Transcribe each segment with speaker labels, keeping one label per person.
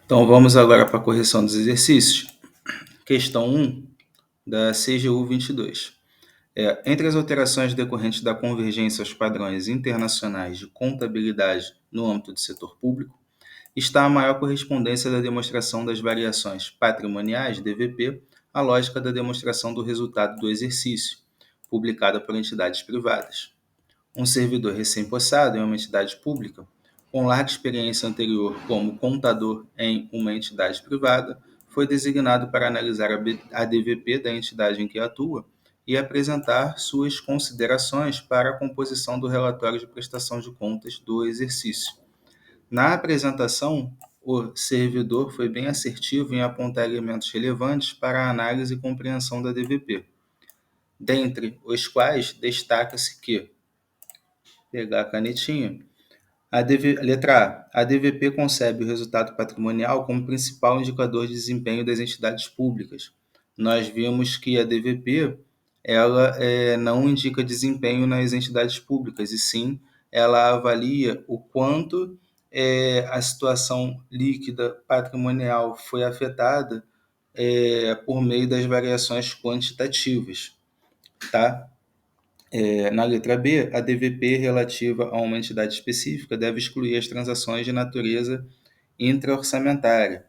Speaker 1: Então vamos agora para a correção dos exercícios. Questão 1 da CGU 22. Entre as alterações decorrentes da convergência aos padrões internacionais de contabilidade no âmbito do setor público, está a maior correspondência da demonstração das variações patrimoniais, DVP, à lógica da demonstração do resultado do exercício, publicada por entidades privadas. Um servidor recém-possado em uma entidade pública, com larga experiência anterior como contador em uma entidade privada, foi designado para analisar a DVP da entidade em que atua e apresentar suas considerações para a composição do relatório de prestação de contas do exercício. Na apresentação, o servidor foi bem assertivo em apontar elementos relevantes para a análise e compreensão da DVP, dentre os quais destaca-se que, pegar a canetinha, letra A. A DVP concebe o resultado patrimonial como principal indicador de desempenho das entidades públicas. Nós vimos que a DVP ela não indica desempenho nas entidades públicas, e sim ela avalia o quanto a situação líquida patrimonial foi afetada por meio das variações quantitativas, tá? Na letra B, a DVP relativa a uma entidade específica deve excluir as transações de natureza intra-orçamentária.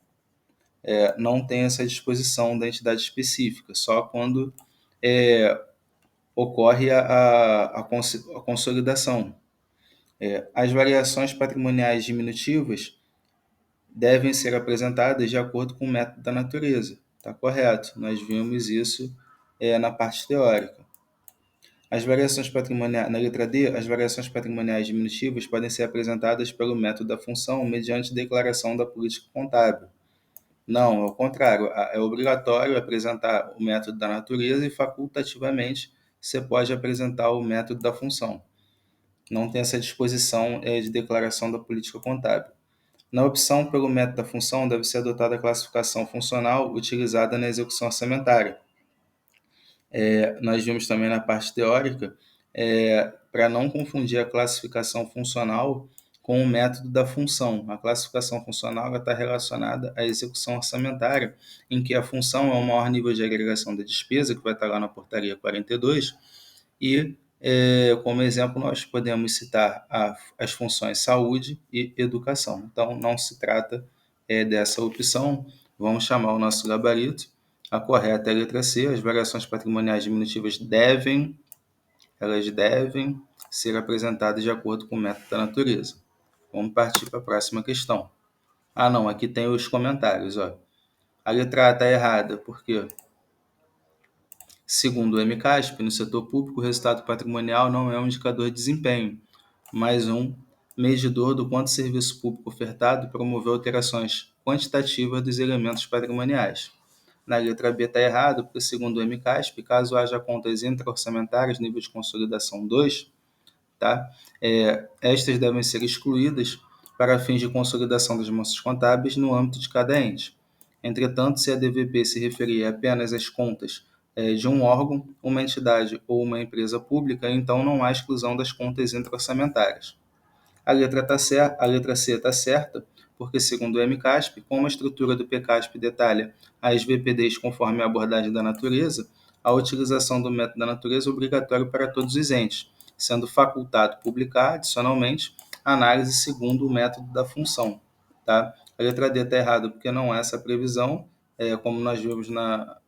Speaker 1: Não tem essa disposição da entidade específica, só quando ocorre a consolidação. As variações patrimoniais diminutivas devem ser apresentadas de acordo com o método da natureza. Está correto, nós vimos isso na parte teórica. As variações patrimoniais, na letra D, as variações patrimoniais diminutivas podem ser apresentadas pelo método da função mediante declaração da política contábil. Não, ao contrário, é obrigatório apresentar o método da natureza e facultativamente você pode apresentar o método da função. Não tem essa disposição de declaração da política contábil. Na opção pelo método da função, deve ser adotada a classificação funcional utilizada na execução orçamentária. Nós vimos também na parte teórica, para não confundir a classificação funcional com o método da função. A classificação funcional está relacionada à execução orçamentária, em que a função é o maior nível de agregação da despesa, que vai estar lá na portaria 42, e como exemplo nós podemos citar as funções saúde e educação. Então não se trata dessa opção, vamos chamar o nosso gabarito. A correta é a letra C. As variações patrimoniais diminutivas devem ser apresentadas de acordo com o método da natureza. Vamos partir para a próxima questão. Não, aqui tem os comentários. A letra A está errada, porque, segundo o MCASP, no setor público, o resultado patrimonial não é um indicador de desempenho, mas um medidor do quanto o serviço público ofertado promoveu alterações quantitativas dos elementos patrimoniais. Na letra B está errado, porque segundo o MCASP, caso haja contas intra-orçamentárias, nível de consolidação 2, tá? Estas devem ser excluídas para fins de consolidação das massas contábeis no âmbito de cada ente. Entretanto, se a DVP se referir apenas às contas de um órgão, uma entidade ou uma empresa pública, então não há exclusão das contas intra-orçamentárias. A letra C está certa, porque, segundo o MCASP, como a estrutura do PCASP detalha as VPDs conforme a abordagem da natureza, a utilização do método da natureza é obrigatória para todos os entes, sendo facultado publicar, adicionalmente, a análise segundo o método da função. Tá? A letra D está errada, porque não há essa previsão, como nós vimos na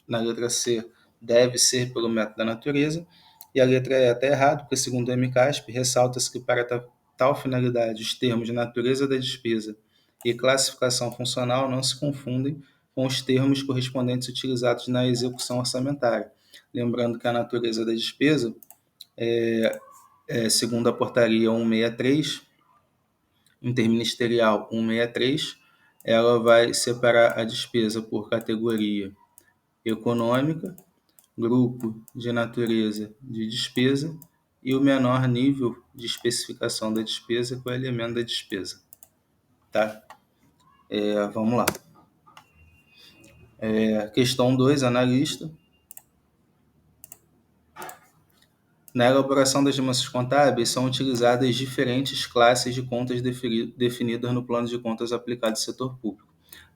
Speaker 1: letra C, deve ser pelo método da natureza, e a letra E está errada, porque, segundo o MCASP, ressalta-se que para tal finalidade, os termos de natureza da despesa e classificação funcional não se confundem com os termos correspondentes utilizados na execução orçamentária. Lembrando que a natureza da despesa, segundo a portaria 163, interministerial 163, ela vai separar a despesa por categoria econômica, grupo de natureza de despesa e o menor nível de especificação da despesa com o elemento da despesa. Tá? Vamos lá. Questão 2, analista. Na elaboração das dimensões contábeis, são utilizadas diferentes classes de contas definidas no plano de contas aplicado ao setor público.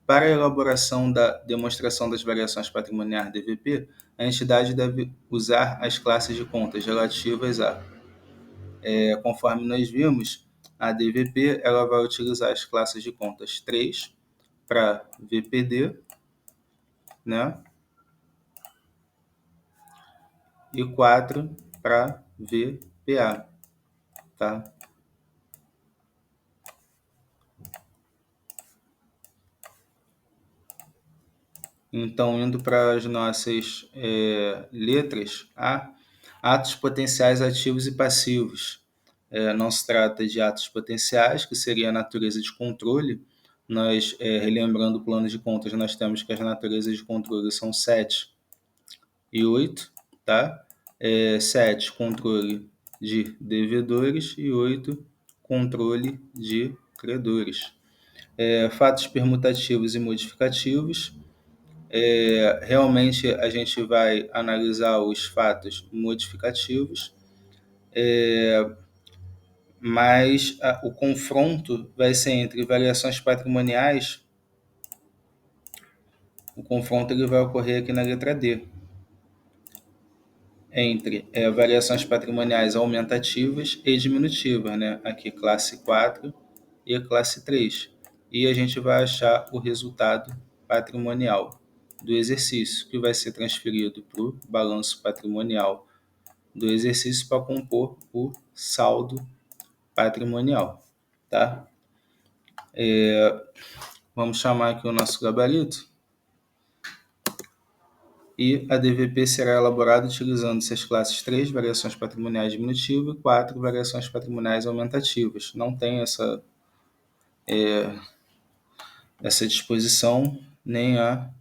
Speaker 1: Para a elaboração da demonstração das variações patrimoniais DVP, a entidade deve usar as classes de contas relativas a, conforme nós vimos, a DVP ela vai utilizar as classes de contas 3 para VPD, né? E 4 para VPA, tá? Então, indo para as nossas letras, atos potenciais ativos e passivos. Não se trata de atos potenciais, que seria a natureza de controle. Nós, relembrando o plano de contas, nós temos que as naturezas de controle são 7 e 8, tá? 7, controle de devedores, e 8, controle de credores. Fatos permutativos e modificativos. Realmente a gente vai analisar os fatos modificativos, mas o confronto vai ser entre variações patrimoniais. O confronto ele vai ocorrer aqui na letra D, entre variações patrimoniais aumentativas e diminutivas, né? Aqui classe 4 e classe 3. E a gente vai achar o resultado patrimonial do exercício, que vai ser transferido para o balanço patrimonial do exercício para compor o saldo patrimonial, tá? Vamos chamar aqui o nosso gabarito. E a DVP será elaborada utilizando-se as classes 3, variações patrimoniais diminutivas, e 4, variações patrimoniais aumentativas. Não tem essa disposição, nem a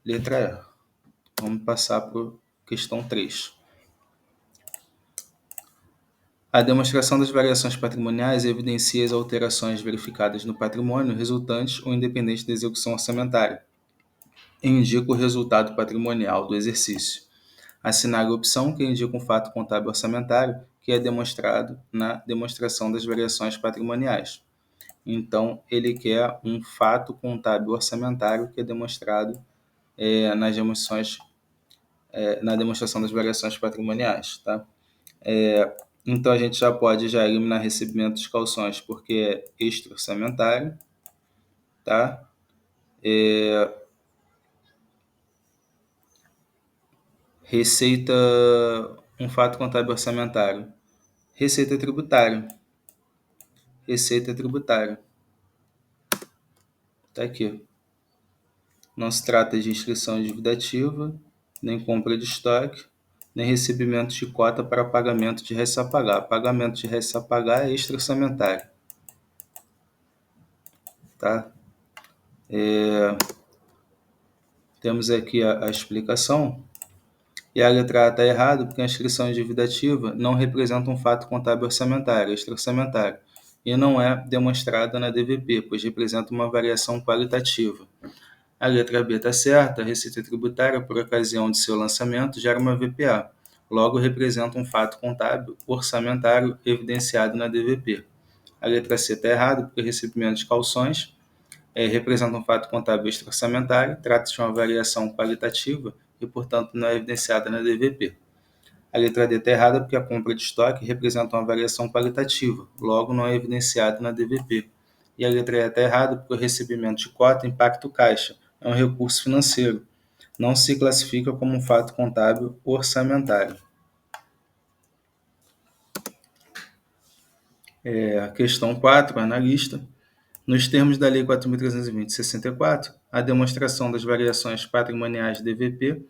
Speaker 1: letra E. Vamos passar para a questão 3. A demonstração das variações patrimoniais evidencia as alterações verificadas no patrimônio resultantes ou independentes da execução orçamentária e indica o resultado patrimonial do exercício. Assinar a opção que indica um fato contábil orçamentário que é demonstrado na demonstração das variações patrimoniais. Então, ele quer um fato contábil orçamentário que é demonstrado na demonstração das variações patrimoniais, tá? Então, a gente já pode eliminar recebimento de calções, porque é extra-orçamentário, tá? Receita, um fato contábil orçamentário. Receita tributária. Receita tributária. Tá aqui. Não se trata de inscrição divulgativa, nem compra de estoque, nem recebimento de cota para pagamento de res a pagar. Pagamento de res a pagar é extra-orçamentário. Tá? Temos aqui a explicação. E a letra A está errada porque a inscrição divulgativa não representa um fato contábil orçamentário, extra-orçamentário, e não é demonstrada na DVP, pois representa uma variação qualitativa. A letra B está certa, a receita tributária, por ocasião de seu lançamento, gera uma VPA, logo representa um fato contábil orçamentário evidenciado na DVP. A letra C está errada, porque o recebimento de calções representa um fato contábil extra-orçamentário, trata-se de uma variação qualitativa e, portanto, não é evidenciada na DVP. A letra D está errada, porque a compra de estoque representa uma variação qualitativa, logo não é evidenciada na DVP. E a letra E está errada, porque o recebimento de cota impacta o caixa, é um recurso financeiro, não se classifica como um fato contábil orçamentário. Questão 4, analista. Nos termos da Lei 4.320/64, a demonstração das variações patrimoniais DVP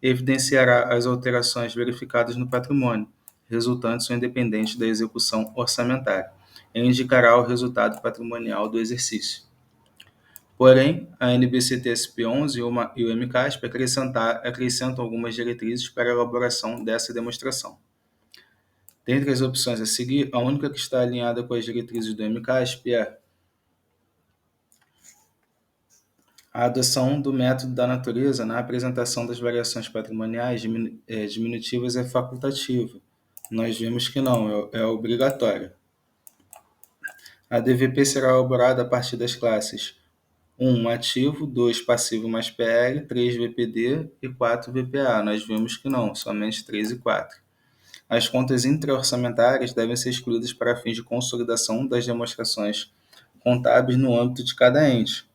Speaker 1: evidenciará as alterações verificadas no patrimônio, resultantes ou independentes da execução orçamentária, e indicará o resultado patrimonial do exercício. Porém, a NBCT-SP11 e o MCASP acrescentam algumas diretrizes para a elaboração dessa demonstração. Dentre as opções a seguir, a única que está alinhada com as diretrizes do MCASP é a adoção do método da natureza na apresentação das variações patrimoniais diminutivas é facultativa. Nós vimos que não, é obrigatória. A DVP será elaborada a partir das classes 1 ativo, 2 passivo mais PL, 3 VPD e 4 VPA. Nós vimos que não, somente 3 e 4. As contas intra-orçamentárias devem ser excluídas para fins de consolidação das demonstrações contábeis no âmbito de cada ente.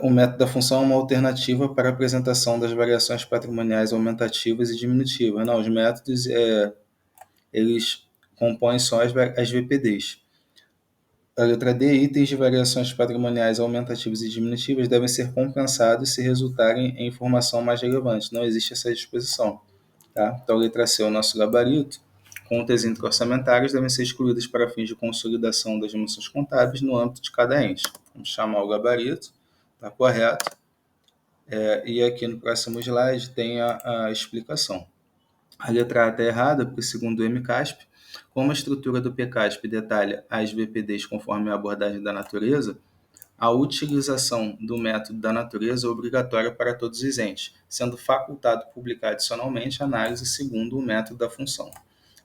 Speaker 1: O método da função é uma alternativa para a apresentação das variações patrimoniais aumentativas e diminutivas. Não, os métodos eles compõem só as VPDs. A letra D, itens de variações patrimoniais aumentativas e diminutivas devem ser compensados se resultarem em informação mais relevante. Não existe essa disposição. Tá? Então, a letra C é o nosso gabarito. Contas intra-orçamentárias devem ser excluídas para fins de consolidação das dimensões contábeis no âmbito de cada ente. Vamos chamar o gabarito, está correto. E aqui no próximo slide tem a explicação. A letra A está errada, porque segundo o MCASP, como a estrutura do PCASP detalha as VPDs conforme a abordagem da natureza, a utilização do método da natureza é obrigatória para todos os entes, sendo facultado publicar adicionalmente a análise segundo o método da função.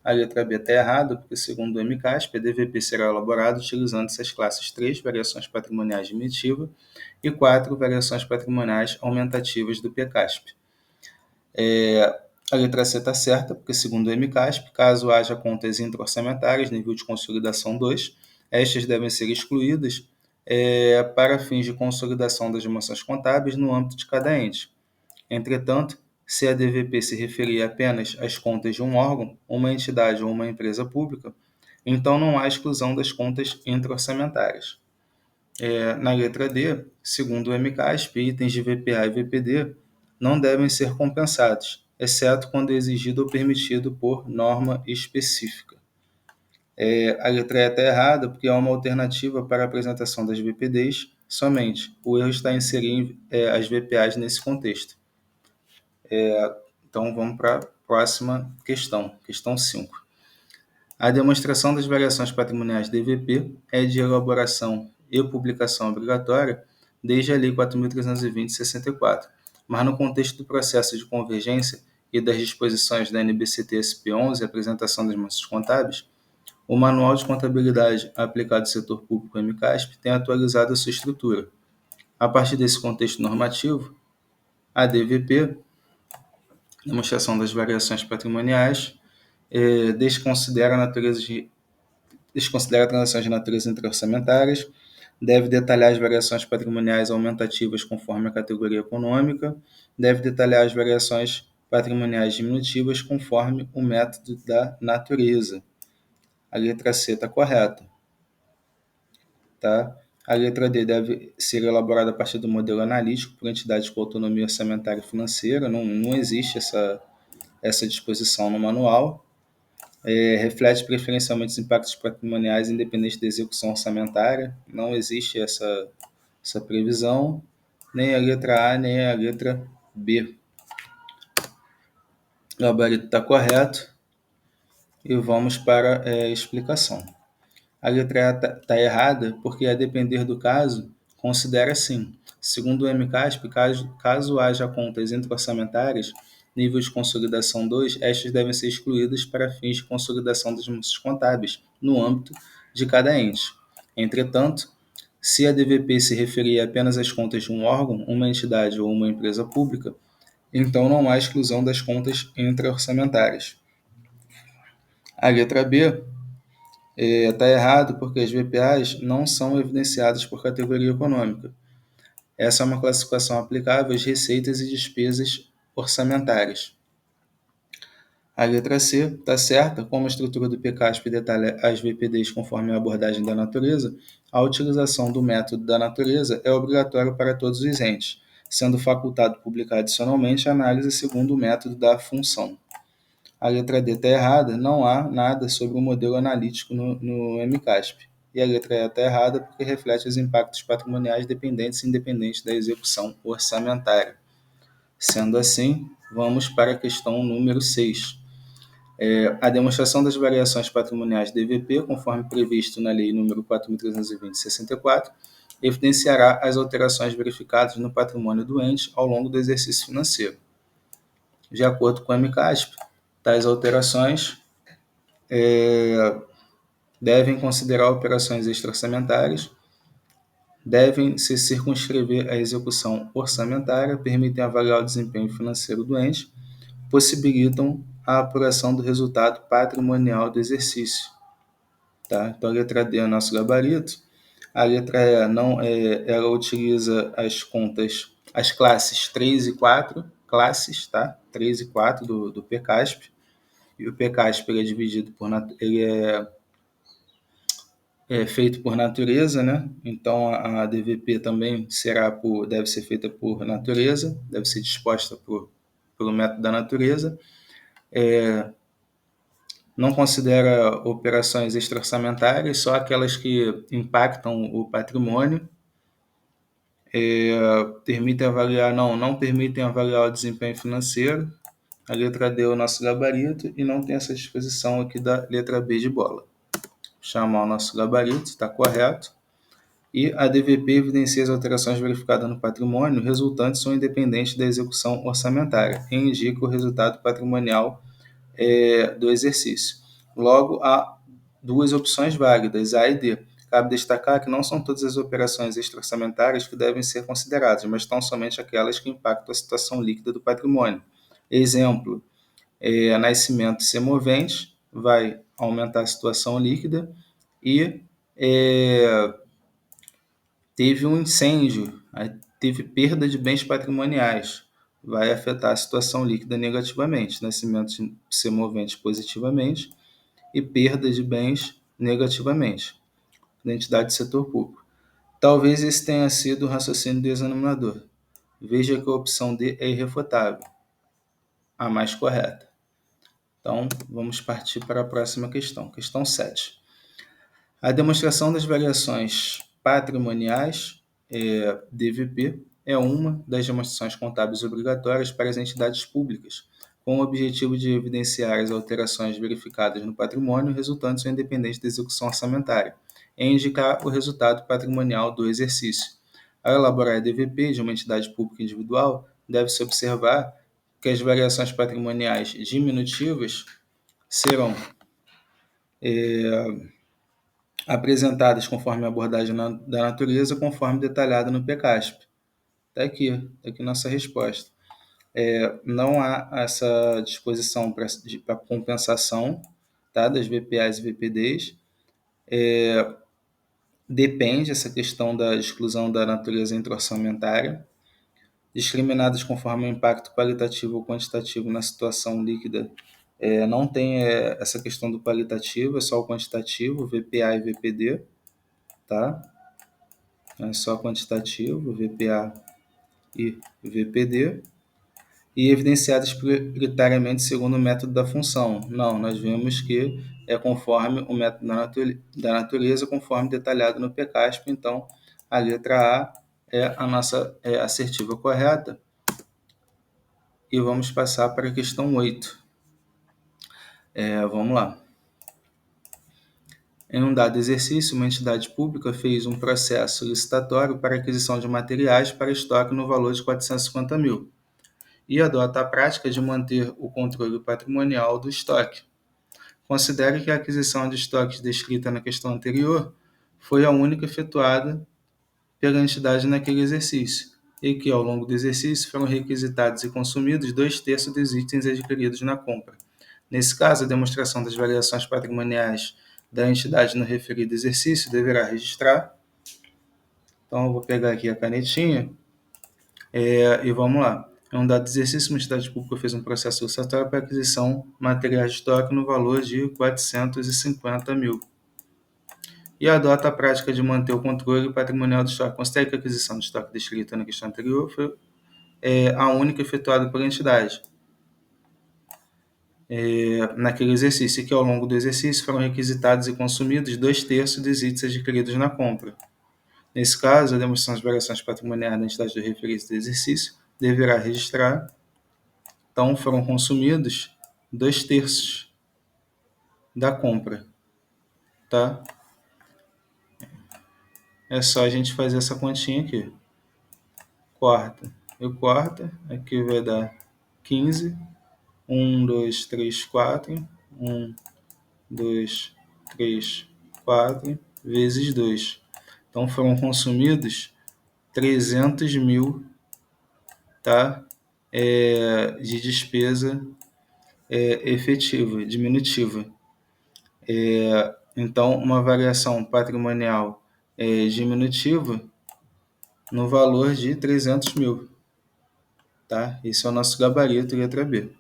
Speaker 1: A letra B está errada, porque segundo o MCASP, a DVP será elaborada utilizando essas classes 3, variações patrimoniais diminutivas, e 4, variações patrimoniais aumentativas do PCASP. A letra C está certa, porque segundo o MCASP, caso haja contas intra-orçamentárias, nível de consolidação 2, estas devem ser excluídas para fins de consolidação das dimensões contábeis no âmbito de cada ente. Entretanto, se a DVP se referir apenas às contas de um órgão, uma entidade ou uma empresa pública, então não há exclusão das contas intra-orçamentárias. Na letra D, segundo o MCASP, itens de VPA e VPD não devem ser compensados, exceto quando exigido ou permitido por norma específica. A letra E está errada porque há uma alternativa para a apresentação das VPDs somente. O erro está em inserir as VPAs nesse contexto. Então vamos para a próxima questão, questão 5. A demonstração das variações patrimoniais DVP é de elaboração e publicação obrigatória desde a Lei 4.320/64, mas no contexto do processo de convergência e das disposições da NBCT-SP 11, apresentação das dimensões contábeis, o Manual de Contabilidade aplicado ao setor público MCASP tem atualizado a sua estrutura. A partir desse contexto normativo, a DVP, demonstração das variações patrimoniais, desconsidera transações de natureza intra-orçamentárias, deve detalhar as variações patrimoniais aumentativas conforme a categoria econômica, deve detalhar as variações patrimoniais diminutivas conforme o método da natureza. A letra C está correta. Tá? A letra D deve ser elaborada a partir do modelo analítico por entidades com autonomia orçamentária e financeira. Não existe essa disposição no manual. Reflete preferencialmente os impactos patrimoniais independentes da execução orçamentária. Não existe essa previsão, nem a letra A, nem a letra B. O gabarito está correto. E vamos para a explicação. A letra A está errada porque, a depender do caso, considera assim. Segundo o MCASP, caso haja contas intra-orçamentárias, nível de consolidação 2, estas devem ser excluídas para fins de consolidação das dimensões contábeis no âmbito de cada ente. Entretanto, se a DVP se referir apenas às contas de um órgão, uma entidade ou uma empresa pública, então não há exclusão das contas intra-orçamentárias. A letra B está errado porque as VPAs não são evidenciadas por categoria econômica. Essa é uma classificação aplicável às receitas e despesas orçamentárias. A letra C está certa, como a estrutura do PCASP detalha as VPDs conforme a abordagem da natureza, a utilização do método da natureza é obrigatória para todos os entes, sendo facultado publicar adicionalmente a análise segundo o método da função. A letra D está errada, não há nada sobre o modelo analítico no MCASP. E a letra E está errada porque reflete os impactos patrimoniais dependentes e independentes da execução orçamentária. Sendo assim, vamos para a questão número 6. A demonstração das variações patrimoniais DVP, conforme previsto na Lei nº 4.320/64, evidenciará as alterações verificadas no patrimônio do ente ao longo do exercício financeiro. De acordo com o MCASP, tais alterações devem considerar operações extra-orçamentárias, devem se circunscrever à execução orçamentária, permitem avaliar o desempenho financeiro do ente, possibilitam a apuração do resultado patrimonial do exercício. Tá? Então, a letra D é o nosso gabarito. A letra E, ela utiliza as contas, as classes 3 e 4, classes, tá? 3 e 4 do PCASP. E o PCASP ele é dividido ele é feito por natureza, né? Então a DVP também deve ser feita por natureza, deve ser disposta pelo método da natureza. Não considera operações extra-orçamentárias, só aquelas que impactam o patrimônio. Não permitem avaliar o desempenho financeiro. A letra D é o nosso gabarito e não tem essa disposição aqui da letra B de bola. Chamar o nosso gabarito, está correto. E a DVP evidencia as alterações verificadas no patrimônio resultantes são independentes da execução orçamentária e indica o resultado patrimonial do exercício. Logo, há duas opções válidas, A e D. Cabe destacar que não são todas as operações extra-orçamentárias que devem ser consideradas, mas tão somente aquelas que impactam a situação líquida do patrimônio. Exemplo, nascimento semovente vai aumentar a situação líquida e teve um incêndio, teve perda de bens patrimoniais, vai afetar a situação líquida negativamente, nascimento semovente positivamente e perda de bens negativamente, da entidade do setor público. Talvez esse tenha sido o raciocínio do examinador. Veja que a opção D é irrefutável, a mais correta. Então, vamos partir para a próxima questão. Questão 7. A demonstração das variações patrimoniais, DVP, é uma das demonstrações contábeis obrigatórias para as entidades públicas, com o objetivo de evidenciar as alterações verificadas no patrimônio resultantes ou independentes da execução orçamentária, e indicar o resultado patrimonial do exercício. Ao elaborar a DVP de uma entidade pública individual, deve-se observar que as variações patrimoniais diminutivas serão apresentadas conforme a abordagem da natureza, conforme detalhado no PCASP. Está aqui nossa resposta. Não há essa disposição para compensação, tá, das VPAs e VPDs. Depende essa questão da exclusão da natureza intra-orçamentária. Discriminadas conforme o impacto qualitativo ou quantitativo na situação líquida, não tem essa questão do qualitativo, é só o quantitativo, VPA e VPD, tá? É só quantitativo, VPA e VPD, e evidenciadas prioritariamente segundo o método da função. Não, nós vemos que é conforme o método da natureza, conforme detalhado no PCASP, então a letra A é a nossa assertiva correta. E vamos passar para a questão 8. Vamos lá. Em um dado exercício, uma entidade pública fez um processo licitatório para aquisição de materiais para estoque no valor de 450 mil e adota a prática de manter o controle patrimonial do estoque. Considere que a aquisição de estoques descrita na questão anterior foi a única efetuada pela entidade naquele exercício e que, ao longo do exercício, foram requisitados e consumidos 2/3 dos itens adquiridos na compra. Nesse caso, a demonstração das variações patrimoniais da entidade no referido exercício deverá registrar. Então, eu vou pegar aqui a canetinha e vamos lá. Em um dado exercício, uma entidade pública fez um processo licitatório para aquisição de materiais de estoque no valor de 450 mil e adota a prática de manter o controle patrimonial do estoque. Considere que a aquisição de estoque descrita na questão anterior foi a única efetuada pela entidade naquele exercício, e que ao longo do exercício foram requisitados e consumidos 2/3 dos itens adquiridos na compra. Nesse caso, a demonstração das variações patrimoniais da entidade do referido do exercício deverá registrar. Então, foram consumidos 2/3 da compra, tá? É só a gente fazer essa continha aqui. Quarta e quarta, aqui vai dar 15. 1, 2, 3, 4. 1, 2, 3, 4 vezes 2. Então, foram consumidos 300 mil, tá? De despesa efetiva, diminutiva. Então, uma variação patrimonial diminutiva no valor de 300 mil. Tá? Esse é o nosso gabarito, letra B.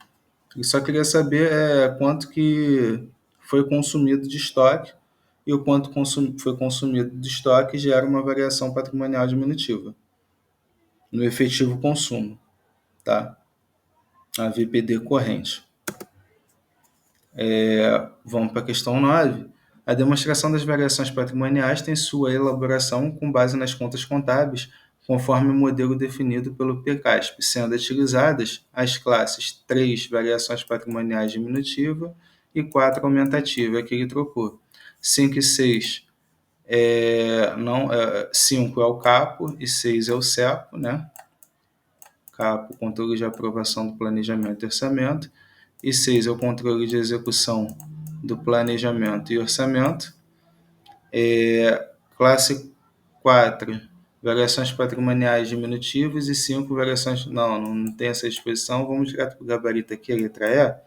Speaker 1: Eu só queria saber quanto que foi consumido de estoque, e o quanto foi consumido de estoque gera uma variação patrimonial diminutiva no efetivo consumo, tá? A VPD corrente. Vamos para a questão 9. A demonstração das variações patrimoniais tem sua elaboração com base nas contas contábeis, conforme o modelo definido pelo PCASP, sendo utilizadas as classes 3, variações patrimoniais diminutiva, e 4, aumentativa, que ele trocou. 5 e 6, 5 é o CAPO e 6 é o CEPO, né? CAPO, controle de aprovação do planejamento e orçamento, e 6 é o controle de execução do planejamento e orçamento. Classe 4, variações patrimoniais diminutivas, e 5, variações... Não tem essa expressão, vamos direto para o gabarito aqui, a letra E.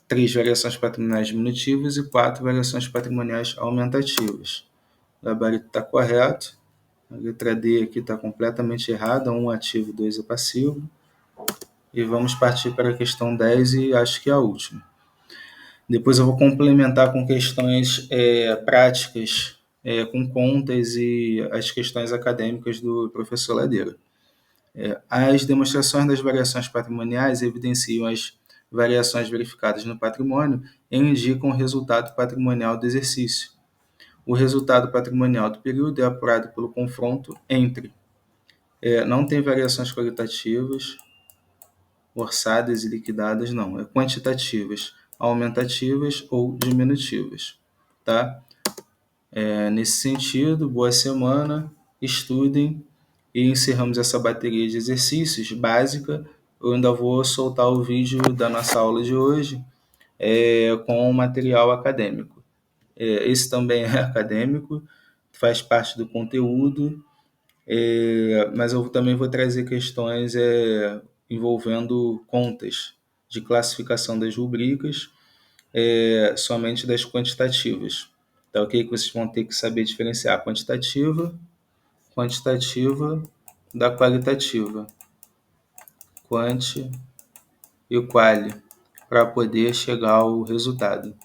Speaker 1: 3, variações patrimoniais diminutivas, e 4, variações patrimoniais aumentativas. O gabarito está correto. A letra D aqui está completamente errada, 1 ativo, 2 é passivo. E vamos partir para a questão 10, e acho que é a última. Depois eu vou complementar com questões práticas, com contas, e as questões acadêmicas do professor Ladeira. As demonstrações das variações patrimoniais evidenciam as variações verificadas no patrimônio e indicam o resultado patrimonial do exercício. O resultado patrimonial do período é apurado pelo confronto entre não tem variações qualitativas, orçadas e liquidadas, não. Quantitativas, aumentativas ou diminutivas. Tá? Nesse sentido, boa semana, estudem, e encerramos essa bateria de exercícios básica. Eu ainda vou soltar o vídeo da nossa aula de hoje com o material acadêmico. Esse também é acadêmico, faz parte do conteúdo, mas eu também vou trazer questões envolvendo contas de classificação das rubricas, somente das quantitativas. Tá ok? Que vocês vão ter que saber diferenciar a quantitativa da qualitativa. Quanti e quali, para poder chegar ao resultado.